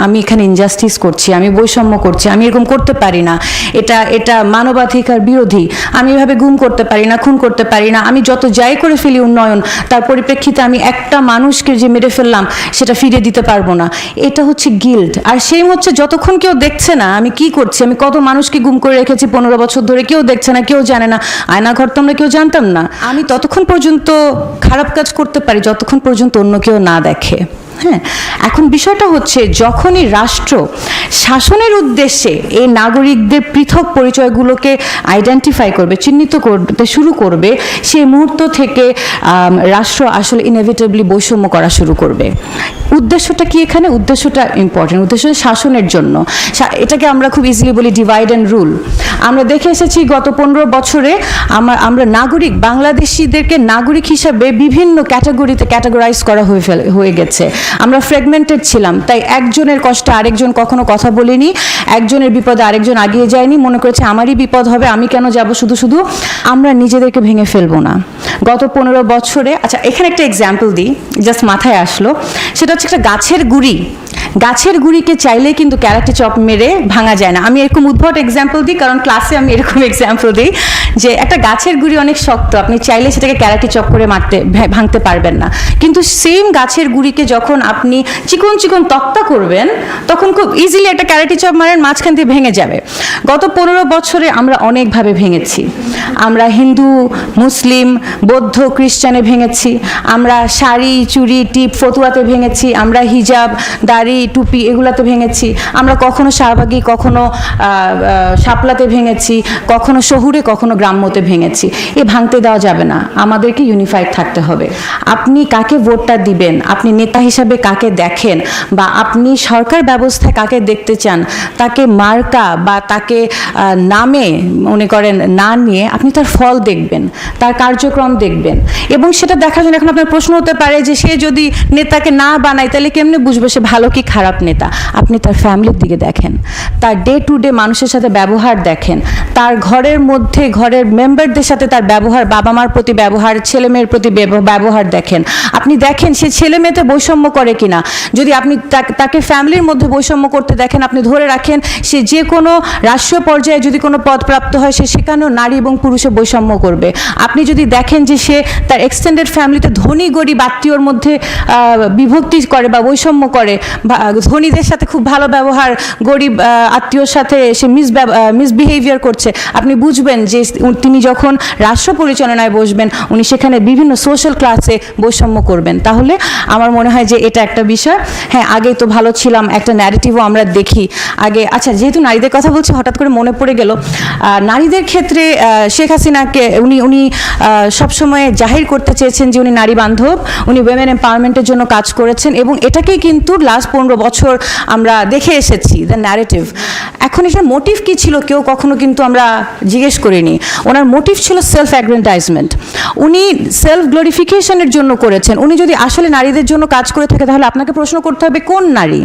আমি এখানে ইনজাস্টিস করছি, আমি বৈষম্য করছি, আমি এরকম করতে পারি না, এটা এটা মানবাধিকার বিরোধী, আমি এভাবে গুম করতে পারি না, খুন করতে পারি না, আমি যত যাই করে ফেলি উন্নয়ন, তার পরিপ্রেক্ষিতে আমি একটা মানুষকে যে মেরে ফেললাম সেটা ফিরিয়ে দিতে পারবো না। এটা হচ্ছে গিল্ট। আর সেই হচ্ছে যতক্ষণ কেউ দেখছে না আমি কি করছি, আমি কত মানুষকে গুম করে রেখেছি 15 বছর ধরে, কেউ দেখছে না, কেউ জানে না, আয়নাঘর তো আমরা কেউ জানতাম না, আমি ততক্ষণ পর্যন্ত খারাপ কাজ করতে পারি যতক্ষণ পর্যন্ত অন্য কেউ না দেখে। হ্যাঁ, এখন বিষয়টা হচ্ছে যখনই রাষ্ট্র শাসনের উদ্দেশ্যে এই নাগরিকদের পৃথক পরিচয়গুলোকে আইডেন্টিফাই করবে, চিহ্নিত করতে শুরু করবে, সেই মুহূর্ত থেকে রাষ্ট্র আসলে ইনএভিটেবলি বৈষম্য করা শুরু করবে। উদ্দেশ্যটা কি এখানে? উদ্দেশ্যটা ইম্পর্টেন্ট, উদ্দেশ্য শাসনের জন্য। এটাকে আমরা খুব ইজিলি বলি ডিভাইড অ্যান্ড রুল। আমরা দেখে এসেছি গত 15 বছরে আমরা নাগরিক বাংলাদেশিদেরকে নাগরিক হিসাবে বিভিন্ন ক্যাটাগরিতে ক্যাটাগরাইজ করা হয়ে গেছে। আমরা ফ্র্যাগমেন্টেড ছিলাম, তাই একজনের কষ্টে আরেকজন কখনো কথা বলিনি, একজনের বিপদে আরেকজন আগিয়ে যায়নি, মনে করেছে আমারই বিপদ হবে, আমি কেন যাব শুধু শুধু। আমরা নিজেদেরকে ভেঙে ফেলবো না। গত 15 বছরে, আচ্ছা এখানে একটা এক্সাম্পল দিই, জাস্ট মাথায় আসলো, সেটা হচ্ছে একটা গাছের গুড়ি। গাছের গুড়িকে চাইলে কিন্তু ক্যারাটে চপ মেরে ভাঙা যায় না। আমি এরকম উদ্ভট এক্সাম্পল দিই কারণ ক্লাসে আমি এরকম এক্সাম্পল দিই যে একটা গাছের গুড়ি অনেক শক্ত, আপনি চাইলে সেটাকে ক্যারাটে চপ করে ভাঙতে পারবেন না। কিন্তু সেম গাছের গুড়িকে যখন আপনি চিকন চিকন তক্তা করবেন তখন খুব ইজিলি একটা ক্যারাটে চপ মারেন, মাঝখান দিয়ে ভেঙে যাবে। গত 15 বছরে আমরা অনেকভাবে ভেঙেছি। আমরা হিন্দু, মুসলিম, বৌদ্ধ, খ্রিস্টানে ভেঙেছি, আমরা শাড়ি, চুড়ি, টিপ, ফতুয়াতে ভেঙেছি, আমরা হিজাব, দাড়ি, টুপি এগুলাতে ভেঙেছি, আমরা কখনো শাহবাগী, কখনো শাপলাতে ভেঙেছি, কখনো শহুরে, কখনো গ্রাম্যতে ভেঙেছি। এ ভাঙতে দেওয়া যাবে না, আমাদেরকে ইউনিফাইড থাকতে হবে। আপনি কাকে ভোটটা দিবেন, আপনি নেতা হিসাবে কাকে দেখেন, বা আপনি সরকার ব্যবস্থায় কাকে দেখতে চান, তাকে মার্কা বা তাকে নামে মনে করেন না নিয়ে আপনি তার ফল দেখবেন, তার কার্যক্রম দেখবেন। এবং সেটা দেখার জন্য এখন আপনার প্রশ্ন হতে পারে যে সে যদি নেতাকে না বানায় তাহলে কেমনে বুঝবে সে ভালো কি খারাপ নেতা? আপনি তার ফ্যামিলির দিকে দেখেন, তার ডে টু ডে মানুষের সাথে ব্যবহার দেখেন, তার ঘরের মধ্যে ঘরের মেম্বারদের সাথে তার ব্যবহার, বাবা মার প্রতি ব্যবহার, ছেলে মেয়ের প্রতি ব্যবহার দেখেন। আপনি দেখেন সে ছেলে মেয়েতে বৈষম্য করে কিনা। যদি আপনি তাকে ফ্যামিলির মধ্যে বৈষম্য করতে দেখেন, আপনি ধরে রাখেন সে যে কোনো রাষ্ট্রীয় পর্যায়ে যদি কোনো পদ প্রাপ্ত হয় সে সেখানেও নারী এবং পুরুষে বৈষম্য করবে। আপনি যদি দেখেন যে সে তার এক্সটেন্ডেড ফ্যামিলিতে ধনী গরিব আত্মীয়র মধ্যে বিভক্তি করে বা বৈষম্য করে, ধনীদের সাথে খুব ভালো ব্যবহার, গরিব আত্মীয়র সাথে সে মিসবিহেভিয়ার করছে, আপনি বুঝবেন যে তিনি যখন রাষ্ট্র পরিচালনায় বসবেন উনি সেখানে বিভিন্ন সোশ্যাল ক্লাসে বৈষম্য করবেন। তাহলে আমার মনে হয় যে এটা একটা বিষয়। হ্যাঁ, আগেই তো ভালো ছিলাম একটা ন্যারেটিভও আমরা দেখি আগে। আচ্ছা, যেহেতু নারীদের কথা বলছি হঠাৎ করে মনে পড়ে গেল, নারীদের ক্ষেত্রে শেখ হাসিনাকে উনি সবসময় জাহির করতে চেয়েছেন যে উনি নারী বান্ধব, উনি উইমেন এম্পাওয়ারমেন্টের জন্য কাজ করেছেন, এবং এটাকেই কিন্তু লাস্ট 15 বছর আমরা দেখে এসেছি দ্য ন্যারেটিভ। এখন এটার মোটিভ কী ছিল কেউ কখনো কিন্তু আমরা জিজ্ঞেস করিনি। ওনার মোটিভ ছিল সেলফ অ্যাগ্রেন্ডাইজমেন্ট। উনি সেলফ গ্লোরিফিকেশনের জন্য করেছেন। উনি যদি আসলে নারীদের জন্য কাজ করে থাকে তাহলে আপনাকে প্রশ্ন করতে হবে কোন নারী?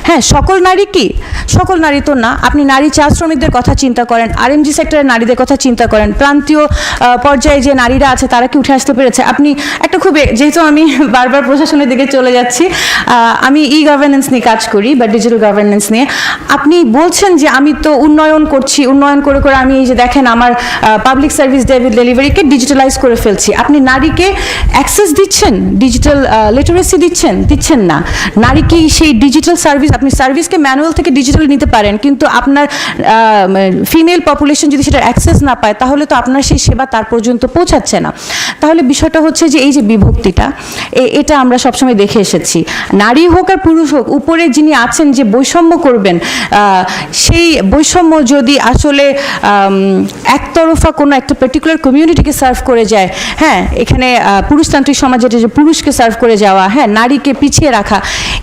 হ্যাঁ, সকল নারী কি? সকল নারী তো না। আপনি নারী চা শ্রমিকদের কথা চিন্তা করেন, আরএমজি সেক্টরের নারীদের কথা চিন্তা করেন, প্রান্তীয় পর্যায়ে যে নারীরা আছে তারা কি উঠে আসতে পেরেছে? আপনি একটা খুব, যেহেতু আমি বারবার প্রশাসনের দিকে চলে যাচ্ছি, আমি ই গভর্নেন্স নিয়ে কাজ করি বা ডিজিটাল গভর্নেন্স নিয়ে। আপনি বলছেন যে আমি তো উন্নয়ন করছি, উন্নয়ন করে করে আমি এই যে দেখেন আমার পাবলিক সার্ভিস ডেলিভারিকে ডিজিটালাইজ করে ফেলছি। আপনি নারীকে অ্যাক্সেস দিচ্ছেন, ডিজিটাল লিটারেসি দিচ্ছেন না। নারীকে সেই ডিজিটাল সার্ভিস, আপনি সার্ভিসকে ম্যানুয়াল থেকে ডিজিটাল নিতে পারেন, কিন্তু আপনার ফিমেল পপুলেশন যদি সেটার অ্যাক্সেস না পায় তাহলে তো আপনার সেই সেবা তার পর্যন্ত পৌঁছাচ্ছে না। তাহলে বিষয়টা হচ্ছে যে এই যে বিভক্তিটা, এটা আমরা সবসময় দেখে এসেছি। নারী হোক আর পুরুষ হোক, উপরে যিনি আছেন যে বৈষম্য করবেন, সেই বৈষম্য যদি আসলে একতরফা কোনো একটা পার্টিকুলার কমিউনিটিকে সার্ভ করে যায়, হ্যাঁ, এখানে পুরুষতান্ত্রিক সমাজে যে পুরুষকে সার্ভ করে যাওয়া, হ্যাঁ, নারীকে পিছিয়ে রাখা,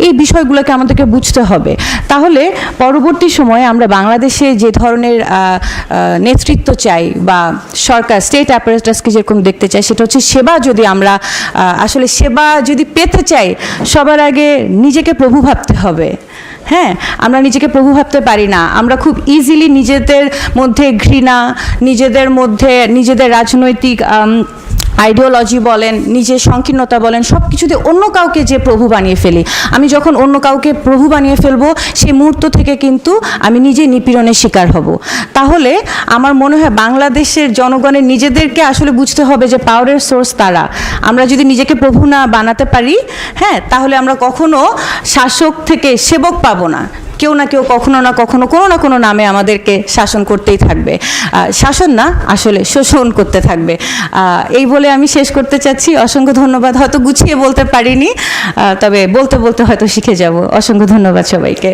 এই বিষয়গুলোকে আমাদেরকে বুঝতে হবে। তাহলে পরবর্তী সময়ে আমরা বাংলাদেশে যে ধরনের নেতৃত্ব চাই বা সরকার স্টেট অ্যাপারেটাসকে যেরকম দেখতে চাই, সেটা হচ্ছে সেবা যদি আমরা আসলে সেবা যদি পেতে চাই সবার আগে নিজেকে প্রভু ভাবতে হবে। হ্যাঁ, আমরা নিজেকে প্রভু ভাবতে পারি না। আমরা খুব ইজিলি নিজেদের মধ্যে ঘৃণা, নিজেদের মধ্যে নিজেদের রাজনৈতিক আইডিওলজি বলেন, নিজের সংকীর্ণতা বলেন, সব কিছুতে অন্য কাউকে যে প্রভু বানিয়ে ফেলি। আমি যখন অন্য কাউকে প্রভু বানিয়ে ফেলবো, সেই মুহূর্ত থেকে কিন্তু আমি নিজেই নিপীড়নের শিকার হব। তাহলে আমার মনে হয় বাংলাদেশের জনগণের নিজেদেরকে আসলে বুঝতে হবে যে পাওয়ারের সোর্স তারা। আমরা যদি নিজেকে প্রভু না বানাতে পারি, হ্যাঁ, তাহলে আমরা কখনো শাসক থেকে সেবক পাবো না। কেউ না কেউ কখনো না কখনো কোনো না কোনো নামে আমাদেরকে শাসন করতেই থাকবে। শাসন না, আসলে শোষণ করতে থাকবে। এই বলে আমি শেষ করতে চাচ্ছি। অসংখ্য ধন্যবাদ। হয়তো গুছিয়ে বলতে পারিনি, তবে বলতে বলতে হয়তো শিখে যাব। অসংখ্য ধন্যবাদ সবাইকে।